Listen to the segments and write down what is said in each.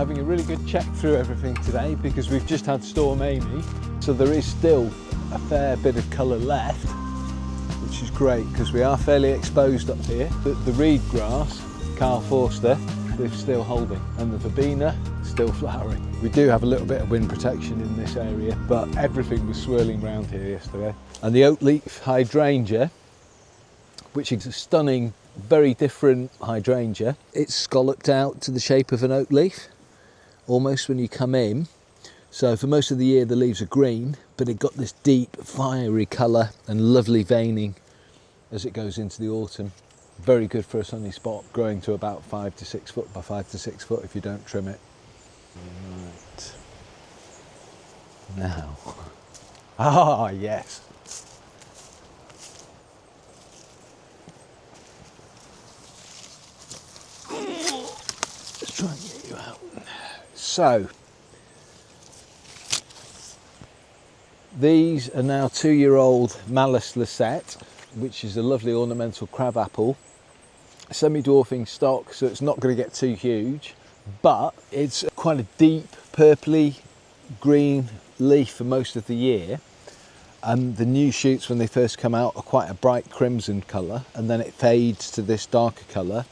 having a really good check through everything today because we've just had Storm Amy, so there is still a fair bit of colour left, which is great because we are fairly exposed up here. The reed grass, Carl Forster, they're still holding, and the verbena still flowering. We do have a little bit of wind protection in this area, but everything was swirling around here yesterday. And the oak leaf hydrangea, which is a stunning, very different hydrangea. It's scalloped out to the shape of an oak leaf, almost when you come in. So for most of the year the leaves are green, but it got this deep, fiery colour and lovely veining as it goes into the autumn. Very good for a sunny spot, growing to about 5 to 6 foot by 5 to 6 foot if you don't trim it. Right. Now. Ah, yes. Let's try and get you out. So, these are now 2-year-old Malus Lisette, which is a lovely ornamental crabapple. Semi-dwarfing stock, so it's not going to get too huge, but it's quite a deep purpley green leaf for most of the year. And the new shoots when they first come out are quite a bright crimson colour, and then it fades to this darker colour.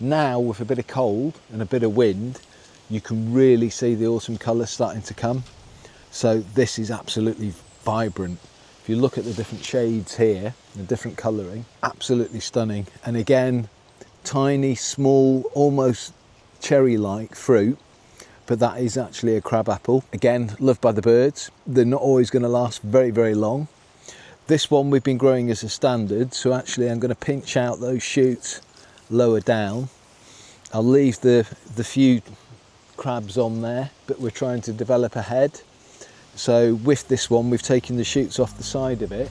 Now with a bit of cold and a bit of wind, you can really see the autumn colours starting to come. So this is absolutely vibrant. If you look at the different shades here, the different colouring, absolutely stunning. And again, tiny, small, almost cherry-like fruit, but that is actually a crabapple. Again, loved by the birds. They're not always going to last very, very long. This one we've been growing as a standard, so actually I'm going to pinch out those shoots lower down. I'll leave the few crabs on there, but we're trying to develop a head. So with this one, we've taken the shoots off the side of it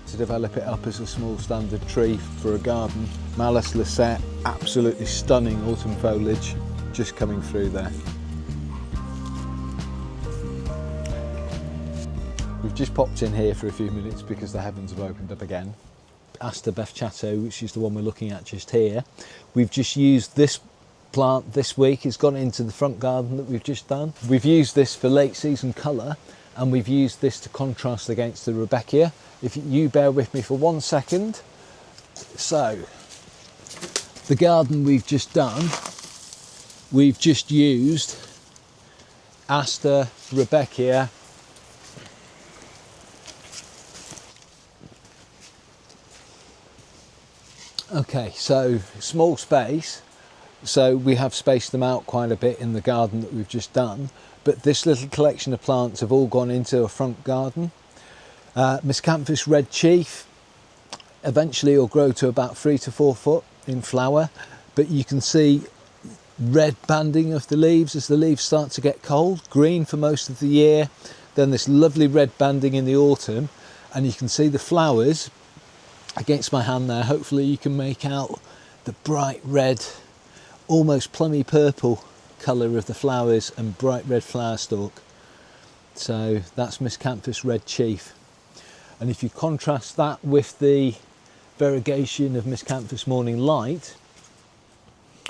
to develop it up as a small standard tree for a garden. Malus Lisette, absolutely stunning autumn foliage just coming through there. We've just popped in here for a few minutes because the heavens have opened up again. Aster Befchateau, which is the one we're looking at just here. We've just used this plant this week. It's gone into the front garden that we've just done. We've used this for late season colour, and we've used this to contrast against the Rudbeckia. If you bear with me for 1 second. So, the garden we've just done, we've just used Aster, Rudbeckia, okay, so small space, so we have spaced them out quite a bit in the garden that we've just done, but this little collection of plants have all gone into a front garden. Miscanthus Red Chief eventually will grow to about 3 to 4 foot in flower, but you can see red banding of the leaves as the leaves start to get cold, green for most of the year, then this lovely red banding in the autumn, and you can see the flowers against my hand there. Hopefully you can make out the bright red, almost plummy purple colour of the flowers and bright red flower stalk. So that's Miscanthus Red Chief. And if you contrast that with the variegation of Miscanthus Morning Light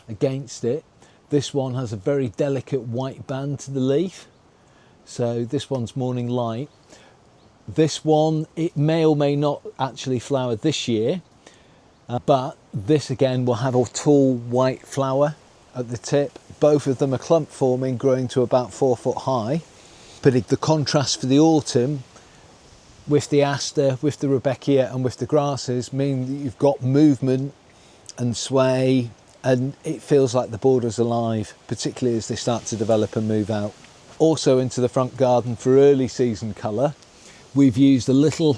against it, this one has a very delicate white band to the leaf. So this one's Morning Light. This one, it may or may not actually flower this year, but this again will have a tall white flower at the tip. Both of them are clump forming, growing to about 4 foot high. But the contrast for the autumn with the aster, with the Rudbeckia and with the grasses mean that you've got movement and sway, and it feels like the border's alive, particularly as they start to develop and move out. Also into the front garden for early season colour, we've used a little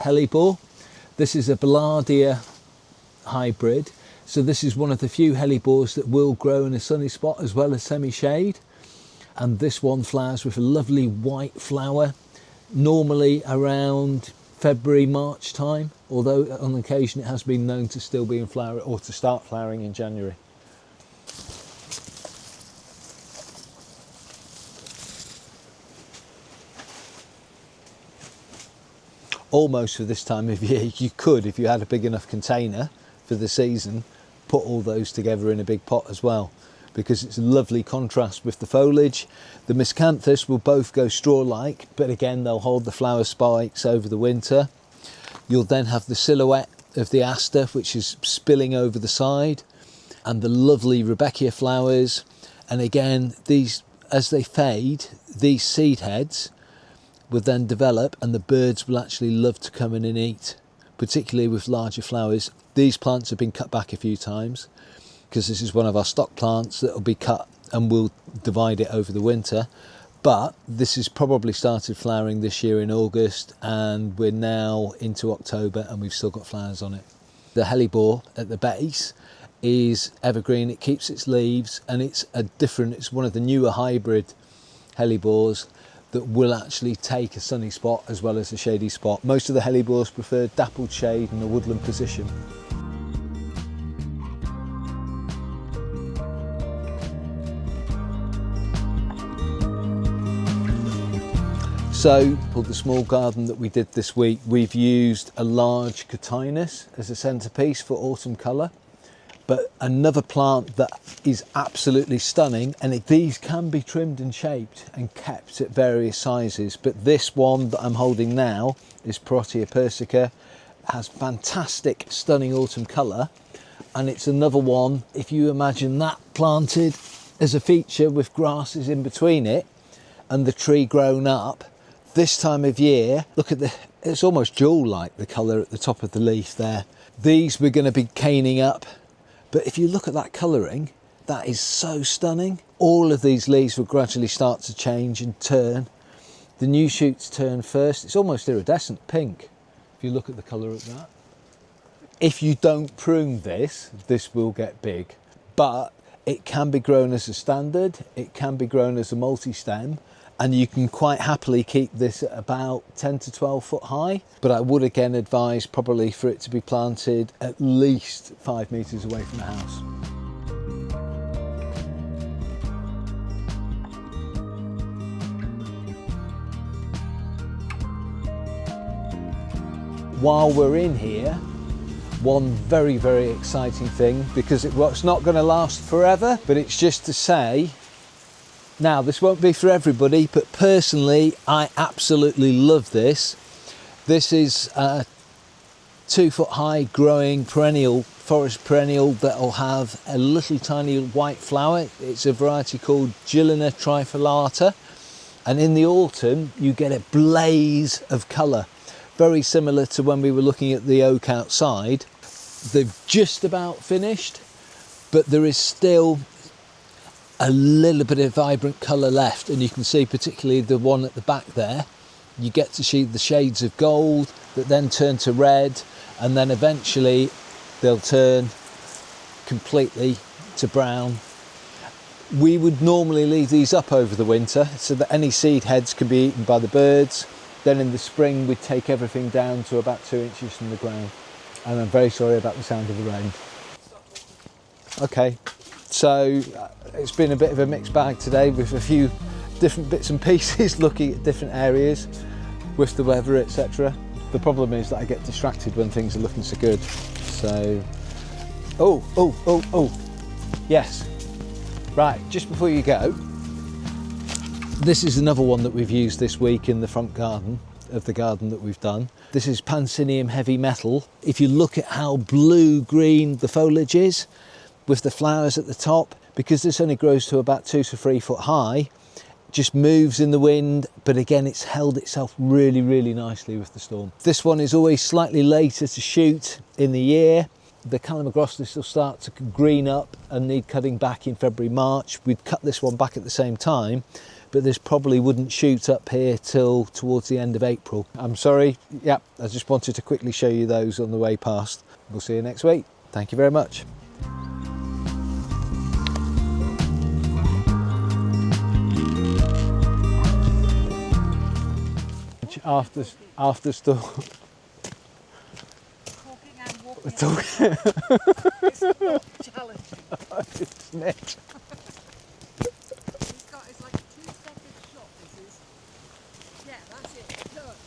hellebore. This is a Ballardia hybrid. So this is one of the few hellebores that will grow in a sunny spot as well as semi-shade. And this one flowers with a lovely white flower, normally around February, March time, although on occasion it has been known to still be in flower or to start flowering in January. Almost for this time of year, you could, if you had a big enough container for the season, put all those together in a big pot as well. because it's a lovely contrast with the foliage. The miscanthus will both go straw-like, but again they'll hold the flower spikes over the winter. You'll then have the silhouette of the aster, which is spilling over the side, and the lovely Rudbeckia flowers. And again, these, as they fade, these seed heads will then develop, and the birds will actually love to come in and eat, particularly with larger flowers. These plants have been cut back a few times because this is one of our stock plants that will be cut, and we'll divide it over the winter. But this has probably started flowering this year in August, and we're now into October and we've still got flowers on it. The hellebore at the base is evergreen. It keeps its leaves, and it's one of the newer hybrid hellebores that will actually take a sunny spot as well as a shady spot. Most of the hellebores prefer dappled shade and a woodland position. So for the small garden that we did this week, we've used a large cotinus as a centerpiece for autumn colour. But another plant that is absolutely stunning, and these can be trimmed and shaped and kept at various sizes, but this one that I'm holding now is Parotia persica. It has fantastic stunning autumn colour, and it's another one, if you imagine that planted as a feature with grasses in between it and the tree grown up, this time of year, look at it's almost jewel-like, the colour at the top of the leaf there. These we're going to be caning up. But if you look at that colouring, that is so stunning. All of these leaves will gradually start to change and turn. The new shoots turn first. It's almost iridescent pink, if you look at the colour of that. If you don't prune this will get big. But it can be grown as a standard, it can be grown as a multi-stem, and you can quite happily keep this at about 10 to 12 foot high. But I would again advise probably for it to be planted at least 5 metres away from the house. While we're in here, one very, very exciting thing, because it's not going to last forever, but it's just to say, now, this won't be for everybody, but personally, I absolutely love this. This is a 2 foot high growing perennial, forest perennial that will have a little tiny white flower. It's a variety called Gillina trifoliata. And in the autumn, you get a blaze of colour, very similar to when we were looking at the oak outside. They've just about finished, but there is still a little bit of vibrant colour left, and you can see particularly the one at the back there, you get to see the shades of gold that then turn to red, and then eventually they'll turn completely to brown. We would normally leave these up over the winter so that any seed heads can be eaten by the birds. Then in the spring we'd take everything down to about 2 inches from the ground. And I'm very sorry about the sound of the rain. Okay, so it's been a bit of a mixed bag today with a few different bits and pieces looking at different areas with the weather, etc. The problem is that I get distracted when things are looking so good. So, yes. Right, just before you go, this is another one that we've used this week in the front garden of the garden that we've done. This is Pansinium heavy metal. If you look at how blue-green the foliage is with the flowers at the top, because this only grows to about 2 to 3 foot high, just moves in the wind, but again it's held itself really, really nicely with the storm. This one is always slightly later to shoot in the year. The Calamagrostis will start to green up and need cutting back in February, March. We'd cut this one back at the same time, but this probably wouldn't shoot up here till towards the end of April. I'm sorry, yeah, I just wanted to quickly show you those on the way past. We'll see you next week. Thank you very much. After store. Talking and walking. It's It's not challenging. Isn't it? It's like a 2-second shot, this is. Yeah, that's it. Done.